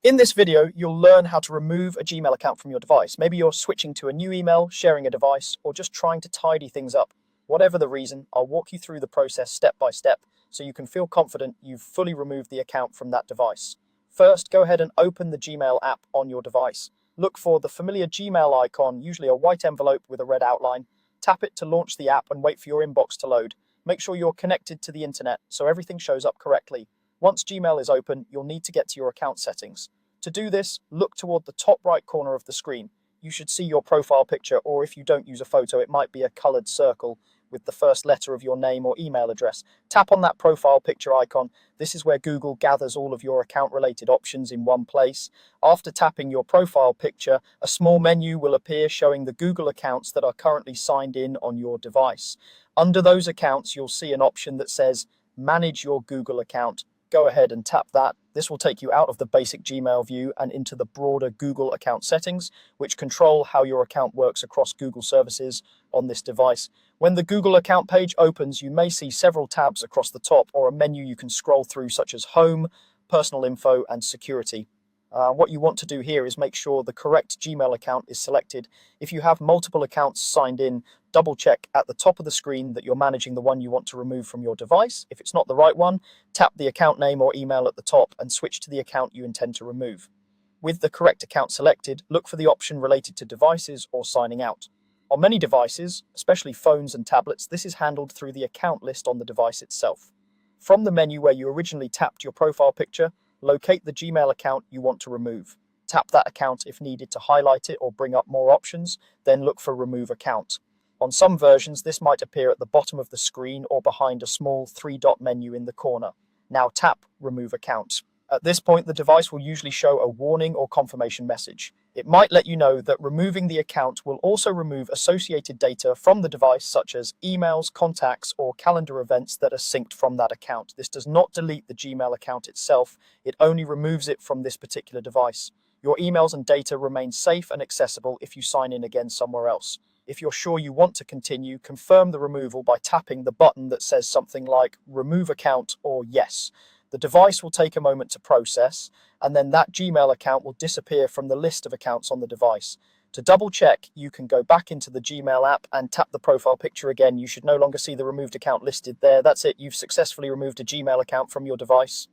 In this video, you'll learn how to remove a Gmail account from your device. Maybe you're switching to a new email, sharing a device, or just trying to tidy things up. Whatever the reason, I'll walk you through the process step by step so you can feel confident you've fully removed the account from that device. First, go ahead and open the Gmail app on your device. Look for the familiar Gmail icon, usually a white envelope with a red outline. Tap it to launch the app and wait for your inbox to load. Make sure you're connected to the internet so everything shows up correctly. Once Gmail is open, you'll need to get to your account settings. To do this, look toward the top right corner of the screen. You should see your profile picture, or if you don't use a photo, it might be a colored circle with the first letter of your name or email address. Tap on that profile picture icon. This is where Google gathers all of your account-related options in one place. After tapping your profile picture, a small menu will appear showing the Google accounts that are currently signed in on your device. Under those accounts, you'll see an option that says Manage your Google account. Go ahead and tap that. This will take you out of the basic Gmail view and into the broader Google account settings, which control how your account works across Google services on this device. When the Google account page opens, you may see several tabs across the top or a menu you can scroll through, such as Home, Personal Info, and Security. What you want to do here is make sure the correct Gmail account is selected. If you have multiple accounts signed in, double check at the top of the screen that you're managing the one you want to remove from your device. If it's not the right one, tap the account name or email at the top and switch to the account you intend to remove. With the correct account selected, look for the option related to devices or signing out. On many devices, especially phones and tablets, this is handled through the account list on the device itself. From the menu where you originally tapped your profile picture, locate the Gmail account you want to remove. Tap that account if needed to highlight it or bring up more options, then look for Remove Account. On some versions, this might appear at the bottom of the screen or behind a small three-dot menu in the corner. Now tap Remove Account. At this point, the device will usually show a warning or confirmation message. It might let you know that removing the account will also remove associated data from the device, such as emails, contacts, or calendar events that are synced from that account. This does not delete the Gmail account itself, it only removes it from this particular device. Your emails and data remain safe and accessible if you sign in again somewhere else. If you're sure you want to continue, confirm the removal by tapping the button that says something like Remove Account or Yes. The device will take a moment to process, and then that Gmail account will disappear from the list of accounts on the device. To double check, you can go back into the Gmail app and tap the profile picture again. You should no longer see the removed account listed there. That's it, you've successfully removed a Gmail account from your device.